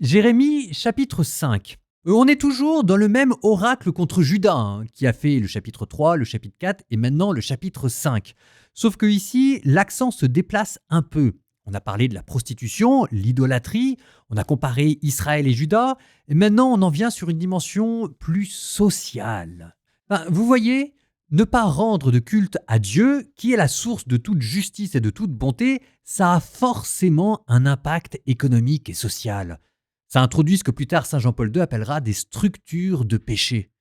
Jérémie chapitre 5. On est toujours dans le même oracle contre Juda, qui a fait le chapitre 3, le chapitre 4 et maintenant le chapitre 5. Sauf que ici, l'accent se déplace un peu. On a parlé de la prostitution, l'idolâtrie, on a comparé Israël et Juda, et maintenant on en vient sur une dimension plus sociale. Vous voyez, ne pas rendre de culte à Dieu, qui est la source de toute justice et de toute bonté, ça a forcément un impact économique et social. Ça introduit ce que plus tard Saint Jean-Paul II appellera des structures de péché.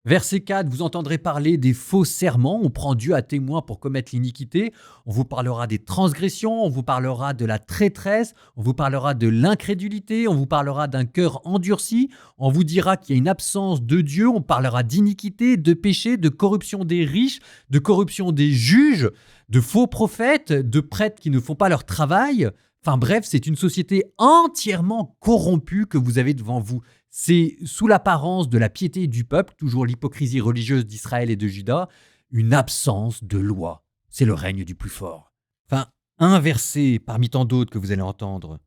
Verset 4, vous entendrez parler des faux serments, on prend Dieu à témoin pour commettre l'iniquité, on vous parlera des transgressions, on vous parlera de la traîtresse, on vous parlera de l'incrédulité, on vous parlera d'un cœur endurci, on vous dira qu'il y a une absence de Dieu, on parlera d'iniquité, de péché, de corruption des riches, de corruption des juges, de faux prophètes, de prêtres qui ne font pas leur travail. Enfin bref, c'est une société entièrement corrompue que vous avez devant vous. C'est sous l'apparence de la piété du peuple, toujours l'hypocrisie religieuse d'Israël et de Juda, une absence de loi. C'est le règne du plus fort. Enfin, un verset parmi tant d'autres que vous allez entendre.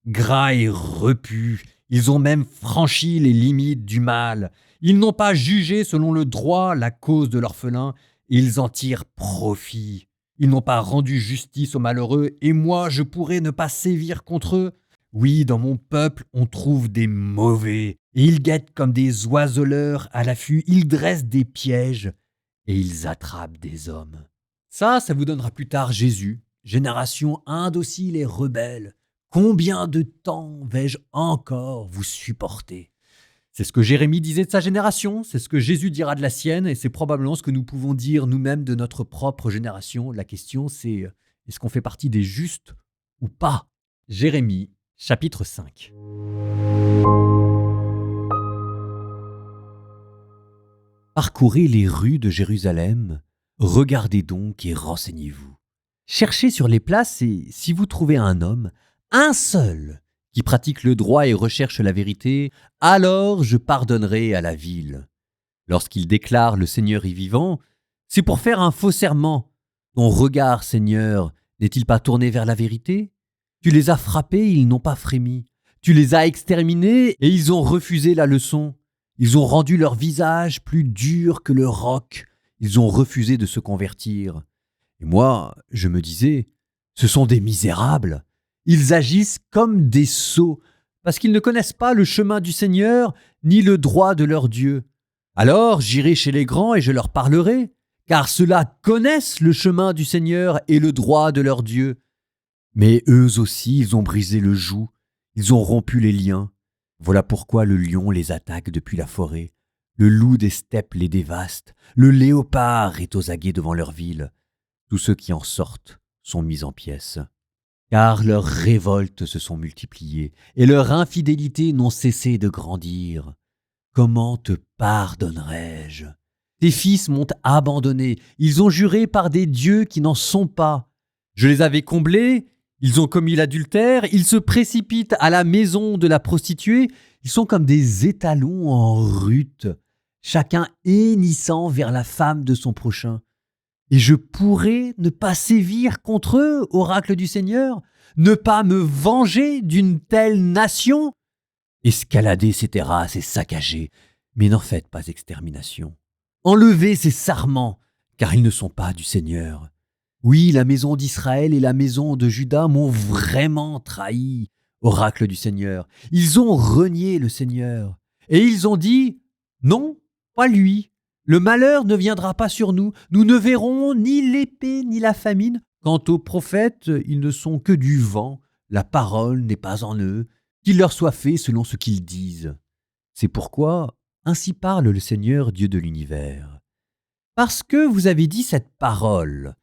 Gras et repus, ils ont même franchi les limites du mal. Ils n'ont pas jugé selon le droit la cause de l'orphelin, ils en tirent profit. Ils n'ont pas rendu justice aux malheureux, et moi je pourrais ne pas sévir contre eux. Oui, dans mon peuple, on trouve des mauvais, et ils guettent comme des oiseleurs à l'affût, ils dressent des pièges, et ils attrapent des hommes. Ça vous donnera plus tard Jésus, génération indocile et rebelle. Combien de temps vais-je encore vous supporter ? C'est ce que Jérémie disait de sa génération, c'est ce que Jésus dira de la sienne, et c'est probablement ce que nous pouvons dire nous-mêmes de notre propre génération. La question c'est, est-ce qu'on fait partie des justes ou pas ? Jérémie, chapitre 5. Parcourez les rues de Jérusalem, regardez donc et renseignez-vous. Cherchez sur les places et si vous trouvez un homme, un seul, qui pratique le droit et recherche la vérité, alors je pardonnerai à la ville. Lorsqu'il déclare le Seigneur est vivant, c'est pour faire un faux serment. Ton regard, Seigneur, n'est-il pas tourné vers la vérité ? Tu les as frappés, ils n'ont pas frémi. Tu les as exterminés et ils ont refusé la leçon. Ils ont rendu leur visage plus dur que le roc. Ils ont refusé de se convertir. Et moi, je me disais, ce sont des misérables. Ils agissent comme des sots, parce qu'ils ne connaissent pas le chemin du Seigneur, ni le droit de leur Dieu. Alors j'irai chez les grands et je leur parlerai, car ceux-là connaissent le chemin du Seigneur et le droit de leur Dieu. Mais eux aussi, ils ont brisé le joug, ils ont rompu les liens. Voilà pourquoi le lion les attaque depuis la forêt, le loup des steppes les dévaste, le léopard est aux aguets devant leur ville. Tous ceux qui en sortent sont mis en pièces. Car leurs révoltes se sont multipliées et leur infidélité n'ont cessé de grandir. Comment te pardonnerai-je ? Tes fils m'ont abandonné, ils ont juré par des dieux qui n'en sont pas. Je les avais comblés, ils ont commis l'adultère, ils se précipitent à la maison de la prostituée, ils sont comme des étalons en rut, chacun hennissant vers la femme de son prochain. Et je pourrais ne pas sévir contre eux, oracle du Seigneur, ne pas me venger d'une telle nation. Escaladez ces terrasses et saccagez, mais n'en faites pas extermination. Enlevez ces sarments, car ils ne sont pas du Seigneur. Oui, la maison d'Israël et la maison de Juda m'ont vraiment trahi, oracle du Seigneur. Ils ont renié le Seigneur, et ils ont dit « Non, pas lui ». Le malheur ne viendra pas sur nous, nous ne verrons ni l'épée ni la famine. Quant aux prophètes, ils ne sont que du vent, la parole n'est pas en eux, qu'il leur soit fait selon ce qu'ils disent. C'est pourquoi, ainsi parle le Seigneur Dieu de l'univers. Parce que vous avez dit cette parole,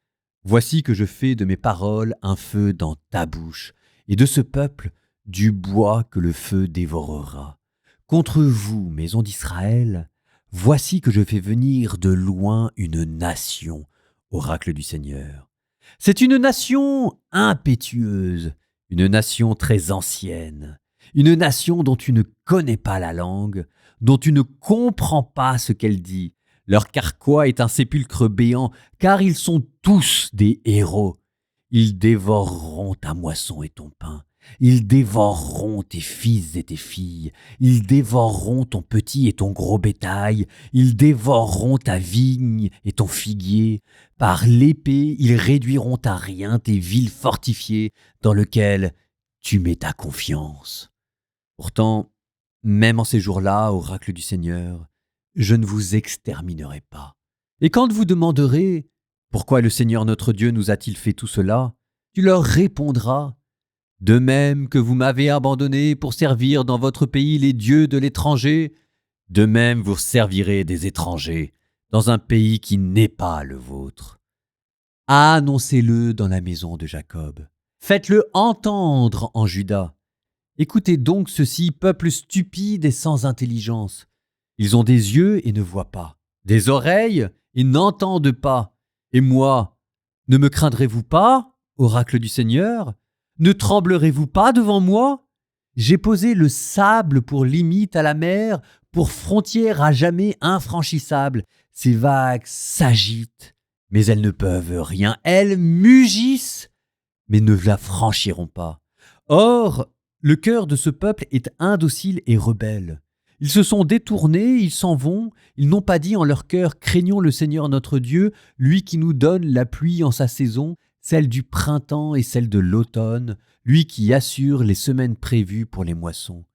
voici que je fais de mes paroles un feu dans ta bouche, et de ce peuple du bois que le feu dévorera. Contre vous, maison d'Israël, voici que je fais venir de loin une nation, oracle du Seigneur. C'est une nation impétueuse, une nation très ancienne, une nation dont tu ne connais pas la langue, dont tu ne comprends pas ce qu'elle dit. Leur carquois est un sépulcre béant, car ils sont tous des héros. Ils dévoreront ta moisson et ton pain. Ils dévoreront tes fils et tes filles. Ils dévoreront ton petit et ton gros bétail. Ils dévoreront ta vigne et ton figuier. Par l'épée, ils réduiront à rien tes villes fortifiées dans lesquelles tu mets ta confiance. Pourtant, même en ces jours-là, oracle du Seigneur, je ne vous exterminerai pas. Et quand vous demanderez « Pourquoi le Seigneur notre Dieu nous a-t-il fait tout cela ?» tu leur répondras « De même que vous m'avez abandonné pour servir dans votre pays les dieux de l'étranger, de même vous servirez des étrangers dans un pays qui n'est pas le vôtre. Annoncez-le dans la maison de Jacob. Faites-le entendre en Juda. Écoutez donc ceci, peuple stupide et sans intelligence. Ils ont des yeux et ne voient pas, des oreilles et n'entendent pas. Et moi, ne me craindrez-vous pas, oracle du Seigneur? Ne tremblerez-vous pas devant moi? J'ai posé le sable pour limite à la mer, pour frontière à jamais infranchissable. Ces vagues s'agitent, mais elles ne peuvent rien. Elles mugissent, mais ne la franchiront pas. Or, le cœur de ce peuple est indocile et rebelle. Ils se sont détournés, ils s'en vont, ils n'ont pas dit en leur cœur « Craignons le Seigneur notre Dieu, lui qui nous donne la pluie en sa saison, celle du printemps et celle de l'automne, lui qui assure les semaines prévues pour les moissons. »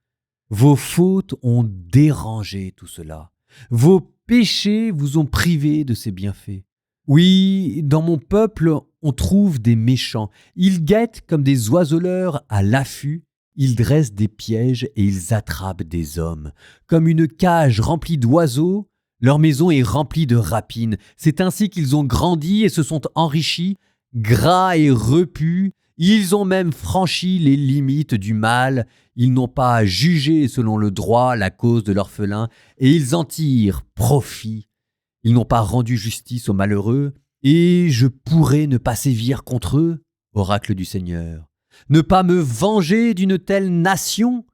Vos fautes ont dérangé tout cela. Vos péchés vous ont privé de ces bienfaits. Oui, dans mon peuple, on trouve des méchants. Ils guettent comme des oiseleurs à l'affût. Ils dressent des pièges et ils attrapent des hommes. Comme une cage remplie d'oiseaux, leur maison est remplie de rapines. C'est ainsi qu'ils ont grandi et se sont enrichis, gras et repus. Ils ont même franchi les limites du mal. Ils n'ont pas jugé selon le droit la cause de l'orphelin et ils en tirent profit. Ils n'ont pas rendu justice aux malheureux et je pourrais ne pas sévir contre eux, oracle du Seigneur. Ne pas me venger d'une telle nation?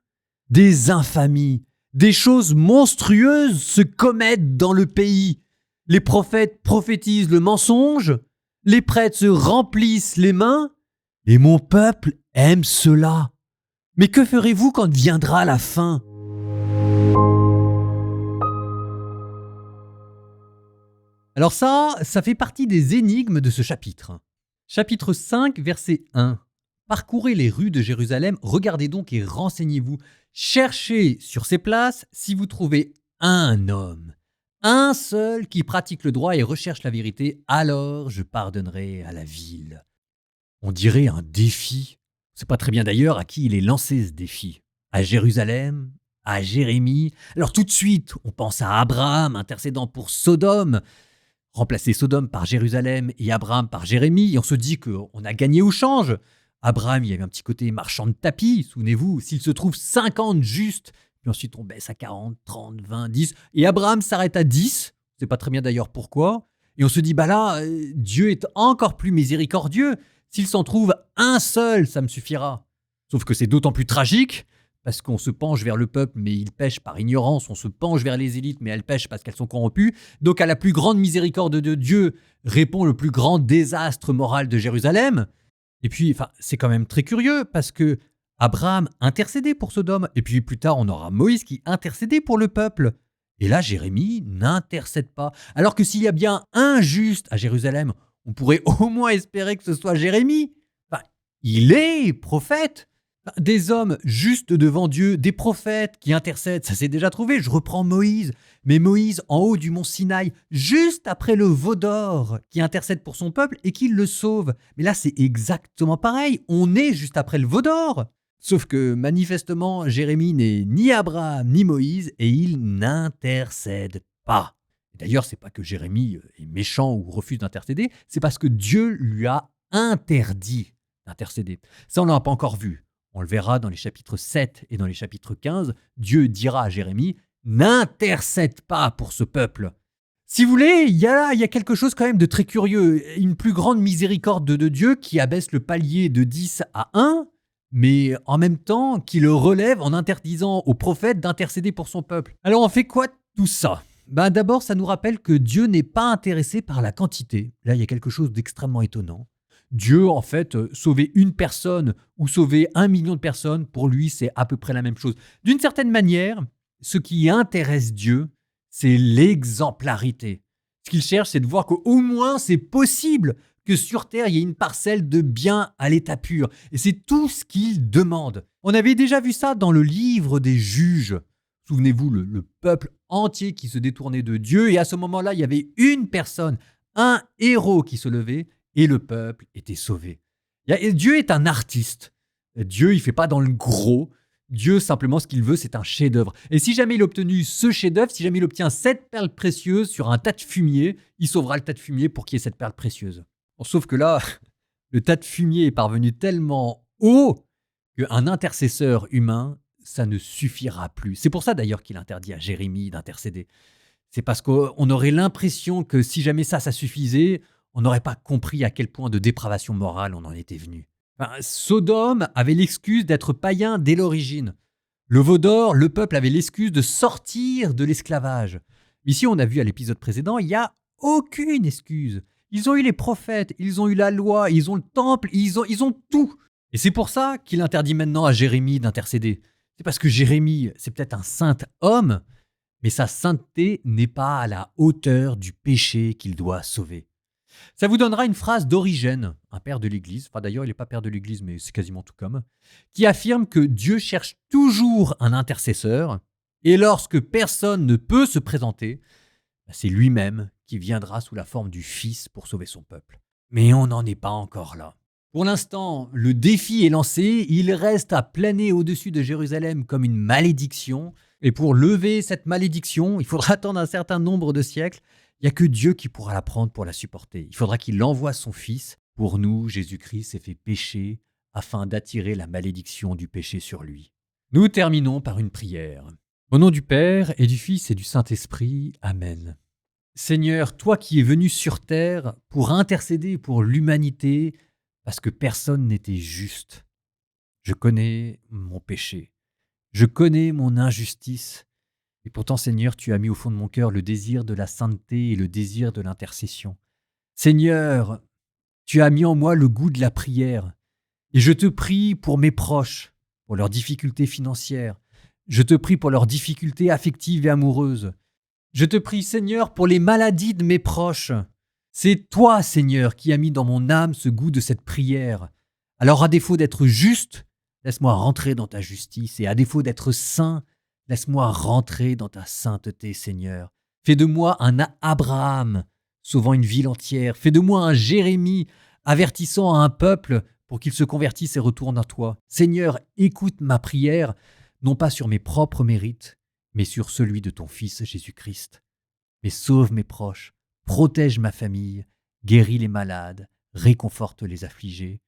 Des infamies, des choses monstrueuses se commettent dans le pays. Les prophètes prophétisent le mensonge, les prêtres se remplissent les mains, et mon peuple aime cela. Mais que ferez-vous quand viendra la fin? Alors ça fait partie des énigmes de ce chapitre. Chapitre 5, verset 1. Parcourez les rues de Jérusalem, regardez donc et renseignez-vous. Cherchez sur ces places si vous trouvez un homme, un seul qui pratique le droit et recherche la vérité, alors je pardonnerai à la ville. On dirait un défi. On ne sait pas très bien d'ailleurs à qui il est lancé ce défi. À Jérusalem, à Jérémie. Alors tout de suite, on pense à Abraham intercédant pour Sodome. Remplacer Sodome par Jérusalem et Abraham par Jérémie, et on se dit qu'on a gagné au change. Abraham, il y avait un petit côté marchand de tapis, souvenez-vous, s'il se trouve 50 justes, puis ensuite on baisse à 40, 30, 20, 10, et Abraham s'arrête à 10, on ne sait pas très bien d'ailleurs pourquoi, et on se dit, bah là, Dieu est encore plus miséricordieux, s'il s'en trouve un seul, ça me suffira. Sauf que c'est d'autant plus tragique, parce qu'on se penche vers le peuple, mais il pêche par ignorance, on se penche vers les élites, mais elles pêchent parce qu'elles sont corrompues, donc à la plus grande miséricorde de Dieu répond le plus grand désastre moral de Jérusalem. Et puis, c'est quand même très curieux parce que Abraham intercédait pour Sodome. Et puis plus tard, on aura Moïse qui intercédait pour le peuple. Et là, Jérémie n'intercède pas. Alors que s'il y a bien un juste à Jérusalem, on pourrait au moins espérer que ce soit Jérémie. Il est prophète. Des hommes justes devant Dieu, des prophètes qui intercèdent, ça s'est déjà trouvé. Je reprends Moïse. Mais Moïse, en haut du mont Sinaï, juste après le veau d'or, qui intercède pour son peuple et qui le sauve. Mais là, c'est exactement pareil. On est juste après le veau d'or. Sauf que manifestement, Jérémie n'est ni Abraham ni Moïse et il n'intercède pas. D'ailleurs, c'est pas que Jérémie est méchant ou refuse d'intercéder, c'est parce que Dieu lui a interdit d'intercéder. Ça, on ne l'a pas encore vu. On le verra dans les chapitres 7 et dans les chapitres 15. Dieu dira à Jérémie « N'intercède pas pour ce peuple ». Si vous voulez, il y a quelque chose quand même de très curieux. Une plus grande miséricorde de Dieu qui abaisse le palier de 10 à 1, mais en même temps qui le relève en interdisant aux prophètes d'intercéder pour son peuple. Alors on fait quoi de tout ça? D'abord, ça nous rappelle que Dieu n'est pas intéressé par la quantité. Là, il y a quelque chose d'extrêmement étonnant. Dieu, en fait, sauver une personne ou sauver 1 million de personnes, pour lui, c'est à peu près la même chose. D'une certaine manière, ce qui intéresse Dieu, c'est l'exemplarité. Ce qu'il cherche, c'est de voir qu'au moins c'est possible que sur Terre, il y ait une parcelle de bien à l'état pur. Et c'est tout ce qu'il demande. On avait déjà vu ça dans le livre des juges. Souvenez-vous, le peuple entier qui se détournait de Dieu. Et à ce moment-là, il y avait une personne, un héros qui se levait et le peuple était sauvé. Et Dieu est un artiste. Dieu, il ne fait pas dans le gros. Dieu, simplement, ce qu'il veut, c'est un chef-d'œuvre. Et si jamais il a obtenu ce chef-d'œuvre, si jamais il obtient cette perle précieuse sur un tas de fumier, il sauvera le tas de fumier pour qu'il y ait cette perle précieuse. Bon, sauf que là, le tas de fumier est parvenu tellement haut qu'un intercesseur humain, ça ne suffira plus. C'est pour ça d'ailleurs qu'il interdit à Jérémie d'intercéder. C'est parce qu'on aurait l'impression que si jamais ça suffisait, on n'aurait pas compris à quel point de dépravation morale on en était venu. Enfin, Sodome avait l'excuse d'être païen dès l'origine. Le veau d'or, le peuple avait l'excuse de sortir de l'esclavage. Ici, on a vu à l'épisode précédent, il n'y a aucune excuse. Ils ont eu les prophètes, ils ont eu la loi, ils ont le temple, ils ont tout. Et c'est pour ça qu'il interdit maintenant à Jérémie d'intercéder. C'est parce que Jérémie, c'est peut-être un saint homme, mais sa sainteté n'est pas à la hauteur du péché qu'il doit sauver. Ça vous donnera une phrase d'Origène, un père de l'Église, enfin d'ailleurs il n'est pas père de l'Église mais c'est quasiment tout comme, qui affirme que Dieu cherche toujours un intercesseur et lorsque personne ne peut se présenter, c'est lui-même qui viendra sous la forme du Fils pour sauver son peuple. Mais on n'en est pas encore là. Pour l'instant, le défi est lancé, il reste à planer au-dessus de Jérusalem comme une malédiction. Et pour lever cette malédiction, il faudra attendre un certain nombre de siècles. Il n'y a que Dieu qui pourra la prendre pour la supporter. Il faudra qu'il envoie son Fils. Pour nous, Jésus-Christ s'est fait pécher afin d'attirer la malédiction du péché sur lui. Nous terminons par une prière. Au nom du Père et du Fils et du Saint-Esprit. Amen. Seigneur, toi qui es venu sur terre pour intercéder pour l'humanité, parce que personne n'était juste. Je connais mon péché. Je connais mon injustice. Et pourtant, Seigneur, tu as mis au fond de mon cœur le désir de la sainteté et le désir de l'intercession. Seigneur, tu as mis en moi le goût de la prière. Et je te prie pour mes proches, pour leurs difficultés financières. Je te prie pour leurs difficultés affectives et amoureuses. Je te prie, Seigneur, pour les maladies de mes proches. C'est toi, Seigneur, qui as mis dans mon âme ce goût de cette prière. Alors, à défaut d'être juste, laisse-moi rentrer dans ta justice. Et à défaut d'être saint, laisse-moi rentrer dans ta sainteté, Seigneur. Fais de moi un Abraham, sauvant une ville entière. Fais de moi un Jérémie, avertissant un peuple pour qu'il se convertisse et retourne à toi. Seigneur, écoute ma prière, non pas sur mes propres mérites, mais sur celui de ton Fils Jésus-Christ. Mais sauve mes proches, protège ma famille, guéris les malades, réconforte les affligés.